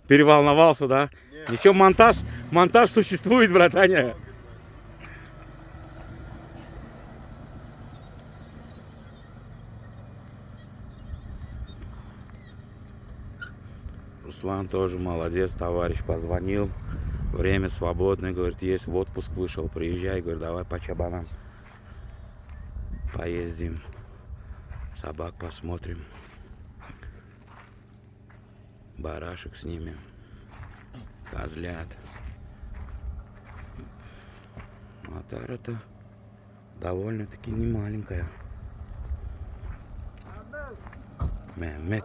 Переволновался, да? Нет. Ничего, монтаж существует, братаня. Руслан тоже молодец, товарищ позвонил. Время свободное, говорит, есть, в отпуск вышел, приезжай, говорит, давай по чабанам поездим, собак посмотрим, барашек снимем, козлят. А тара-то довольно-таки не маленькая. Мехмед.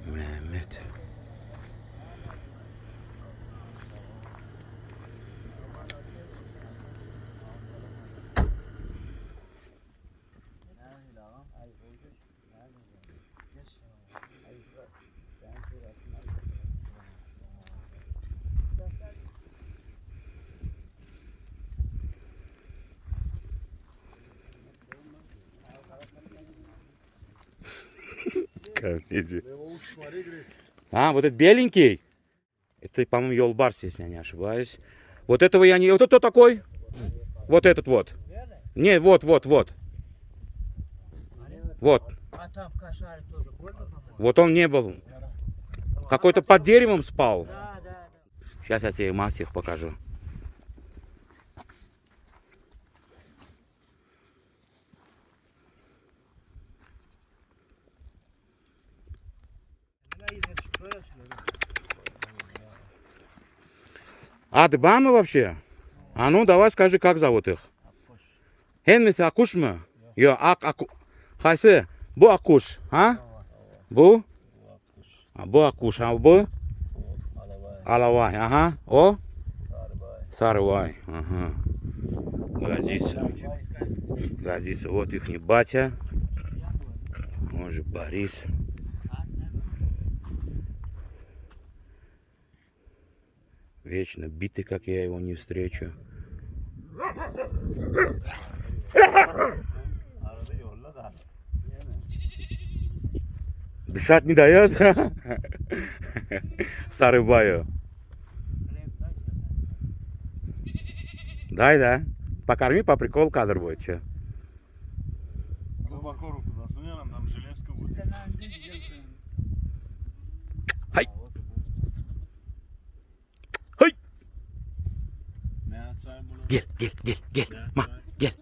Mehmet. Комедия. А, вот этот беленький. Это, по-моему, Йолбарс, если я не ошибаюсь. Вот этого я не... Вот это кто такой? Вот этот вот. Не, вот. Вот. Вот он не был. Какой-то под деревом спал. Сейчас я тебе мать их покажу. А, ты бамы вообще? А ну, давай скажи, как зовут их? Хеннис Акуш мы? Йо, Хайсе, Бу Акуш, а? Бу? Бу Акуш, а Бу? Алавай, ага. О? Сарывай, ага. Годится. Годится. Вот их не батя. Он же Борис. Вечно битый, как я его не встречу. Дышать не дает. Сарыбаю. Дай, да. Покорми, по приколу кадр будет, че. Хай. Хай. Gel. Ma, gel.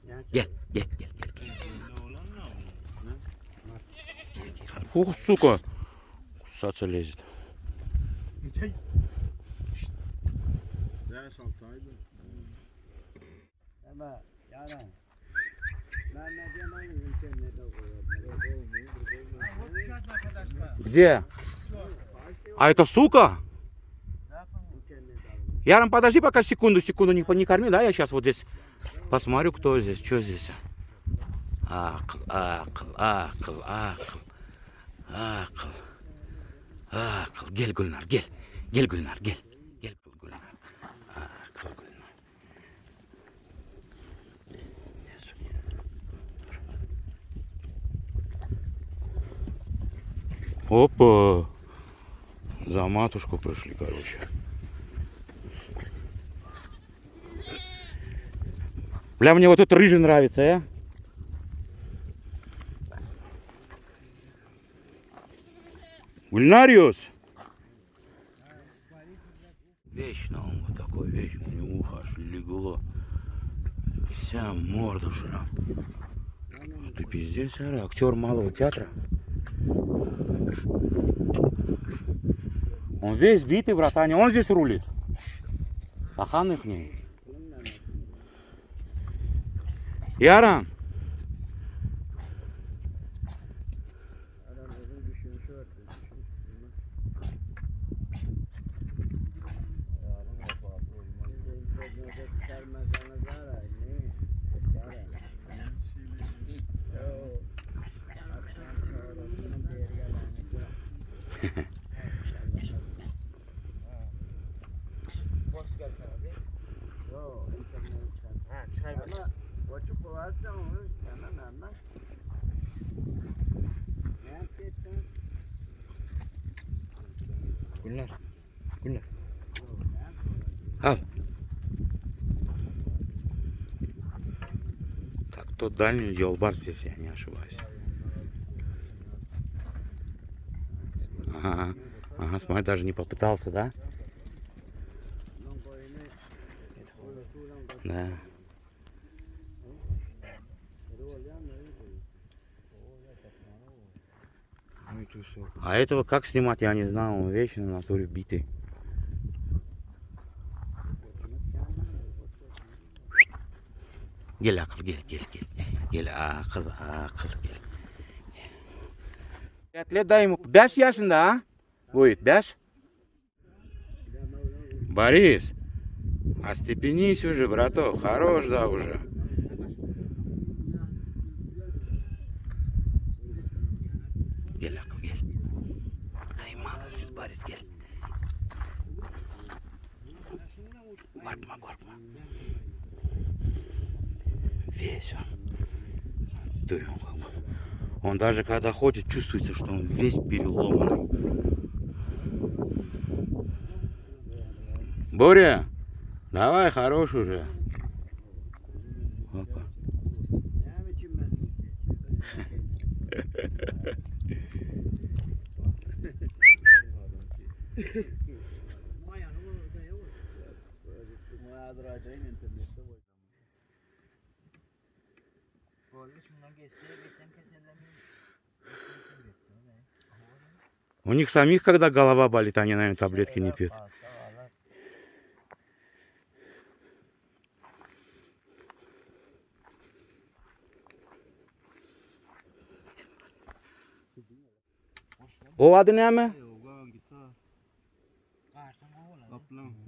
Ух, сука. Кусаться лезет. Где? А это сука? Яром, подожди пока секунду не корми, да? Я сейчас вот здесь посмотрю, кто здесь, что здесь. Акл. Гель, Гульнар, гель. Гель, Гульнар. Акл, Гульнар. Опа. За матушку пришли, короче. Бля, мне вот этот рыжий нравится, а? Гульнариус! Вечно он вот такой, вечно у него ухо аж легло. Вся морда в шрам. Ты пиздец, актер малого театра. Он весь битый, братан, он здесь рулит. Ахан их не. Яран. Gülnar. Gülnar. Al. Так, тот дальний елбарс, если я не ошибаюсь. Ага, ага, смотри, даже не попытался, да? Да. А этого как снимать, я не знаю, он вечно на натуре битый. Gel akıl gel gel gel. Gel akıl gel. 5 лет дай ему. 5 yaşında ha? Будет 5? Борис, остепенись уже, браток. Хорош, да, уже. Gel akıl gel. Ay молодец, Борис gel. Korkma korkma. Весь он. Дурен как бы. Он даже когда ходит, чувствуется, что он весь переломанный. Боря, давай, хорош уже. Опа. У них самих, когда голова болит, они, наверное, таблетки не пьют. O adı ne mi?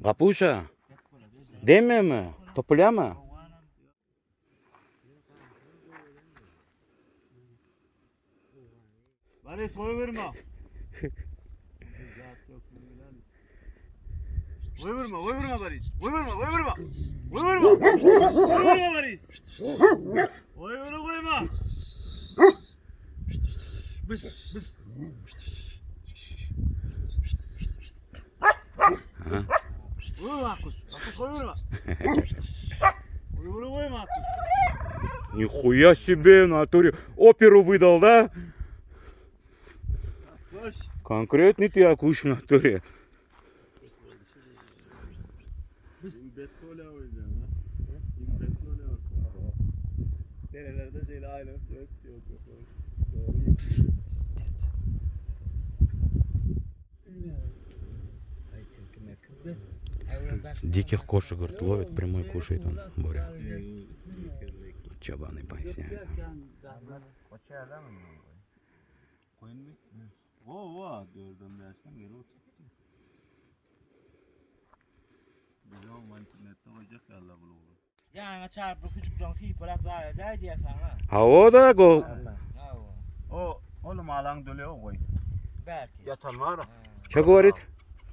Kapuşa. Deme mi? Topla mı? Bari soy verme. Oy verme, oy verme Baris. Oy verme, oy verme. Oy verme. Oy verme Baris. Oy verme, koyma. Bıs, bıs. Oy verme Akkuş. Akkuş oy verme. Oy verme, koyma Akkuş. Нихуя себе, в натуре. Оперу выдал, да? Koş. Конкретный ты акуш в натуре. Betrol oynayacağım ha. Betrol oynayacağım. Nerelerde şeyle aynı. Yok yok yok. Диких кошек, говорит, ловит, прямой кушает он, Боря. Çabani поясняет. Ova gördüm dersen geri oturttu. Biliyorum internette olacak yalla bunu. Yani çarpı küçük jonsi bırak da diye sana. Ha o da go. O oğlum alan doluyor koy. Belki. Yatan var mı? Что говорит?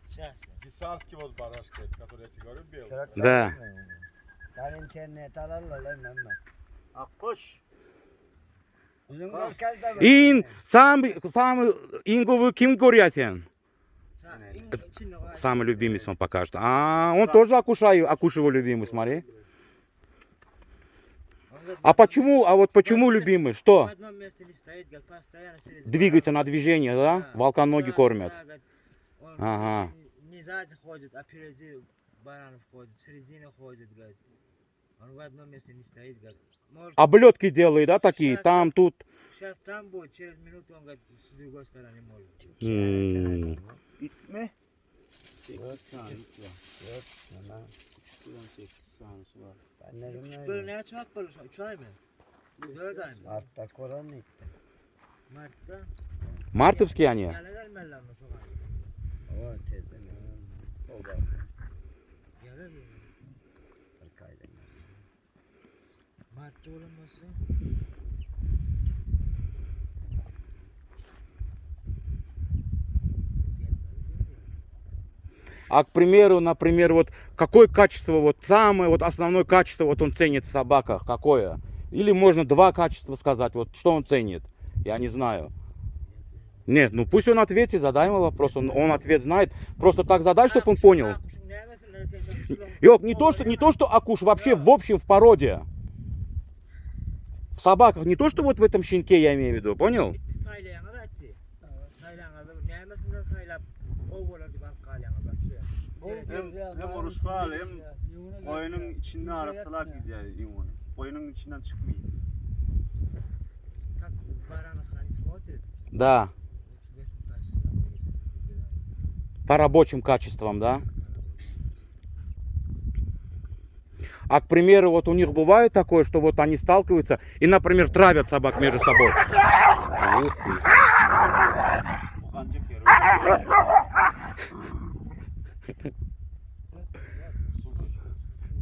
Сейчас. Писарский вот барашка, который я тебе говорю, белый. Да. Sen internet alalım lan. Akkoş. Bizim herkes de In сам Ингову Ким Горятин. Самый любимый он покажет. А он тоже Акуш его любимый, смотри. А почему, почему любимый? В Что? одном месте не стоит, говорит, постоянно сидит. Двигается на движение, да? Волка ноги кормят. Он Ага. не сзади ходит, а впереди баранов ходит, в середине ходит, говорит. Он в одном месте не стоит, говорит. Может, Облетки делает, да, такие? Там, тут. сейчас там будет, через минуту он, говорит, с другой стороны может. İt mi? 4 tane var. 4 tane. 8 tanesi var. Ben ne Küçük bileyim. böyle ne açmak böyle? 3 ay mı? 4 ay mı? Artta koran gitti. Mart'ta. Мартовские они. Yani gelmezler mi sokağa? O teyze ne? O da Gelir mi? 40 ayda gelsin. Mart'ta olması. А, к примеру, например, вот какое качество, вот самое вот основное качество вот он ценит в собаках, какое? Или можно два качества сказать, вот что он ценит? Я не знаю. Нет, ну пусть он ответит, задай ему вопрос, он ответ знает. Просто так задай, чтобы он понял. Ёк, не то, что акуш, вообще в общем в породе. В собаках, не то, что вот в этом щенке я имею в виду, понял? Hem uruşval hem koyunun içinde arasılar gidiyor limonu. Koyunun içinden çıkmıyor. Да. По рабочим качествам, да? А, к примеру, вот у них бывает такое, что вот они сталкиваются и, например, травят собак между собой. Ух ты. Mukancık yeri.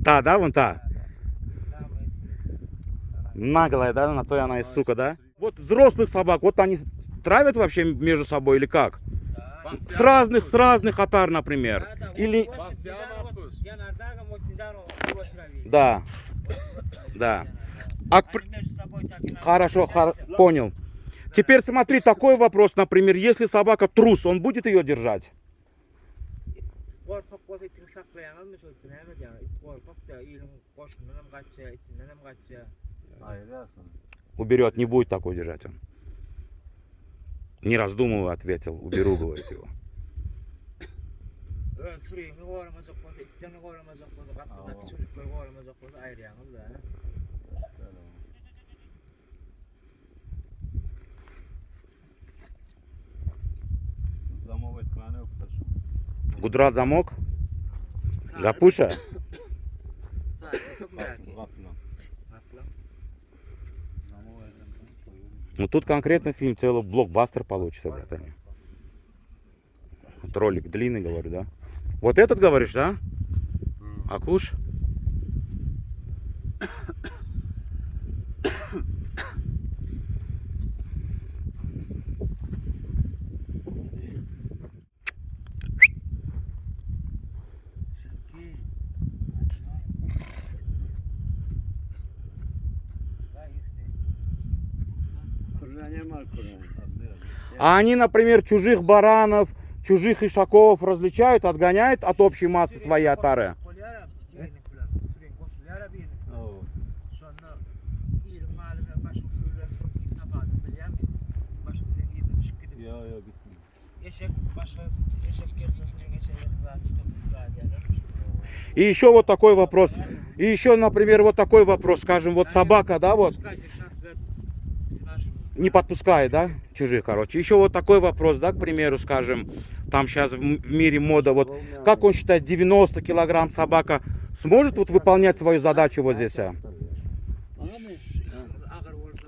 Та, да, вон та? Наглая, да? На то и она и сука, да? Вот взрослых собак, вот они травят вообще между собой или как? С разных отар, например. Или... Да. Да. Хорошо, понял. Теперь смотри, такой вопрос, например, если собака трус, он будет ее держать? Уберет, не будет такой держать он. Не раздумывая ответил, уберу, говорит его. Замовить мене впишу. Гудрат замок? Гапуша? Вапно. Ну тут конкретно фильм целый блокбастер получится, братане. Вот ролик длинный, говорю, да? Вот этот говоришь, да? Акуш? А они, например, чужих баранов, чужих ишаков различают, отгоняют от общей массы своей отары? И еще вот такой вопрос. И еще, например, вот такой вопрос, скажем, вот собака, да, вот, не подпускает, да, чужих, короче. Еще вот такой вопрос, да, к примеру, скажем, там сейчас в мире мода, вот, как он считает, 90 килограмм собака сможет вот выполнять свою задачу вот здесь?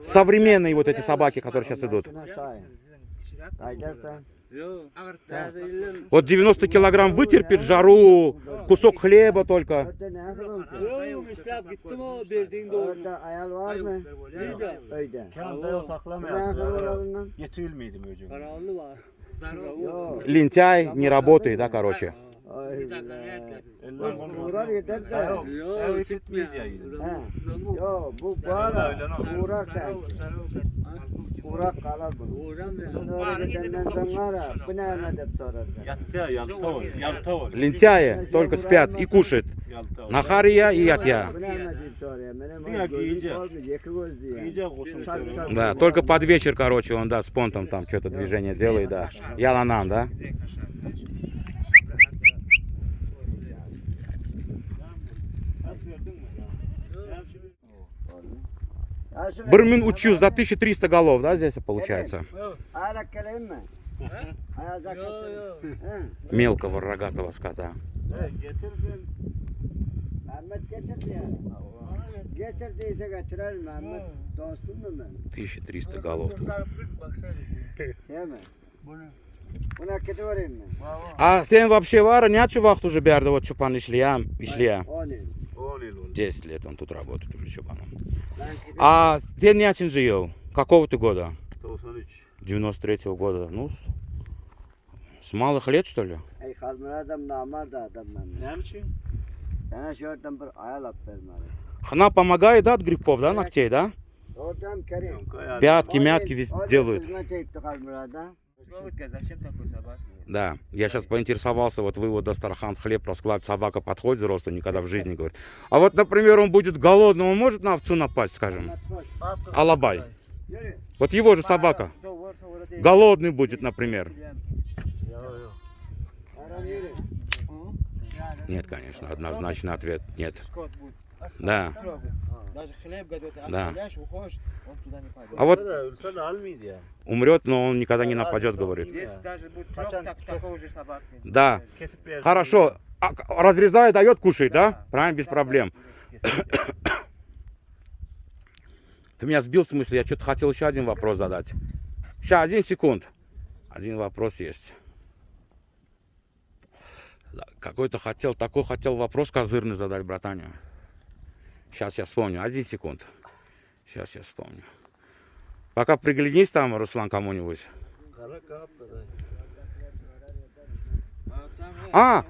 Современные вот эти собаки, которые сейчас идут. Вот 90 килограмм вытерпит жару, кусок хлеба только. Kendine saklamıyorsun. Yetilmiydim hocam. Lентяй, не работает, да, короче. Uğrar yeter de. Ev gitmiyor diye. Yo bu bağla uğrar sen. Uğrak kalar bunu. Uğrar gidenden sonra bu ne edip sorarsan. Yattı ya yalta ol. Лентяи только спят и кушают. Нахария и ятья. Да, только под вечер, короче, он, да, с понтом там что-то движение делает, да. Яланан, да? Бырмин учуз за 1300 голов, да, здесь получается? Мелкого рогатого скота. Getirdiyse getirelim Mehmet. Dostum mu ben? 1300 голов тут. Şey mi? Buna kedi vereyim mi? А sen вообще вара нячу вахту уже берді, вот чупан işliya. 10 yıl. 10 yıl oldu. 10 лет он тут работает уже чупаном. А sen нячin жил? Какого ты года? 93. 93-го года. Ну, с малых лет, что ли? Ey kalmar adam namar da adam ben. Ne için? Sana şuradan bir ayal at vermeli. Хна помогает, да, от грибков, да, ногтей, да? Oradan Kerim. Пятки, мятки весь делают. Hizmet etti burada. Зачем такой собаки? Да, я сейчас поинтересовался, вот вы вот Дастархан хлеб раскладывать, собака подходит взрослый, никогда в жизни, говорит. А вот, например, он будет голодным, он может на овцу напасть, скажем? Алабай. Вот его же собака. Голодный будет, например. Aram yürü. Нет, конечно, однозначный ответ нет. Скот будет. Да. Даже хлеб готовить, Да. оставляешь, уходишь, он туда не пойдет. А вот Ölse de almıydı ya. умрет, но он никогда не нападет, говорит. Если даже будет Пацан, такого же собаки. Да. Kesip yersin. Хорошо. Разрезает, дает, кушает, да? Правильно, без проблем. Ты меня сбил с мысли, я что-то хотел еще один вопрос задать. Сейчас, 1 секунд. Один вопрос есть. Да, какой-то хотел вопрос козырный задать, братаня. Сейчас я вспомню, 1 секунд. Сейчас я вспомню. Пока приглянись там, Руслан, кому-нибудь. Kara kaplı. А,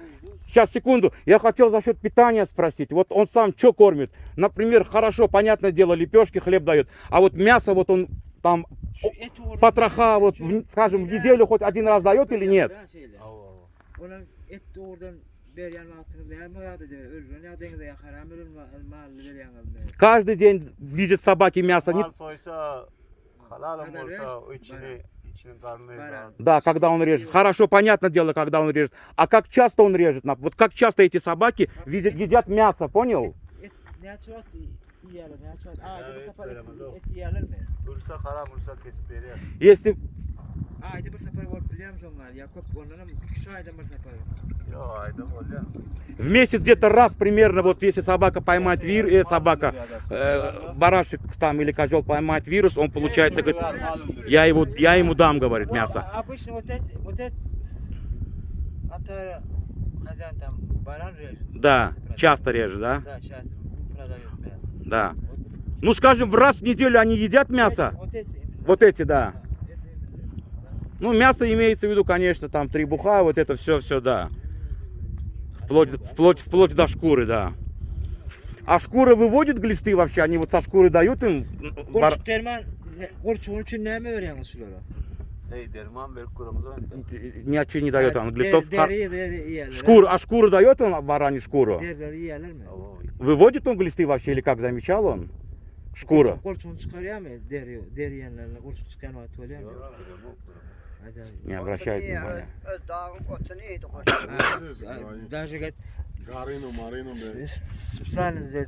сейчас, секунду. Я хотел за счет питания спросить. Вот он сам что кормит? Например, хорошо, понятное дело, лепешки, хлеб дает. А вот мясо, вот он там потроха, вот, скажем, в неделю хоть 1 раз дает или нет? Onun et oradan beryan altında yani ya da ölürün ya da yakar amelin mahalli beryan almıyor. Каждый день видит собаки мясо. Mal soysa, halalım olsa içinin karnını rahat. Да, когда он режет. Хорошо, понятное дело, когда он режет. А как часто он режет? Вот как часто эти собаки едят мясо, понял? Et ne açıyor yiyelim ne açıyor. Ayda bir Evet, sefer veremez o. et yiyelim mi? Ölse haram olsa kesip verir. Если Ayda bir sefer var biliyor musun onlar? Yakup onların 3 ayda bir sefer. Yok ayda oluyor. в месяц где-то раз примерно, вот если собака поймает вирус, барашек там или козел поймает вирус, он получается, говорит, я ему дам, говорит, мясо. Обычно вот эти это хозяин там баран режет. Да, часто режет, да? Да, сейчас продают мясо. Да. Ну, скажем, в раз в неделю они едят мясо. Вот эти именно. Вот эти, да. Это именно. Ну, мясо имеется в виду, конечно, там требуха, вот это все, да. Вплоть до шкуры, да. А шкура выводит глисты вообще? Они вот со шкуры дают им? Kurçuk derman, kurçuğun için ne mi öğreniyorsunuz şuları? Ey derman ver kurumuza önde. Ничего не дает он. Глистов. Deri yiyorlar. Шкуру дает он, баранью шкуру? Derileri yiyorlar mı? Выводит он глисты вообще или как, замечал он? Шкура. Kurçuğunu çıkarıyor mu? Deri yiyenlerle kurçuk çıkarmaya tutuyor mu? Hadi. Не обращает внимания. Öz dağın otunu yedi. Даже говорит, Гарину, Марину, блядь. специально здесь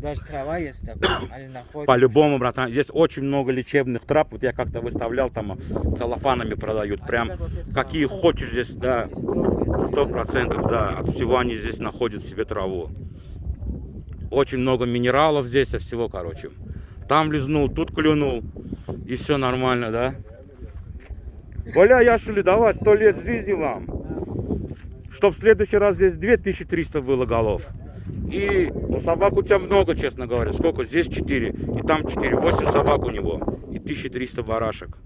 даже трава есть такая, они находят. По-любому, братан, здесь очень много лечебных трав. Вот я как-то выставлял, там целлофанами продают. Прям какие хочешь здесь, да. 100%, да. От всего они здесь находят себе траву. Очень много минералов здесь, от всего, короче. Там лизнул, тут клюнул. И все нормально, да? Бля, Яшули, давай 100 лет жизни вам. Чтоб в следующий раз здесь 2300 было голов. И ну, собак у тебя много, честно говоря. Сколько? Здесь 4. И там 4. 8 собак у него. И 1300 барашек.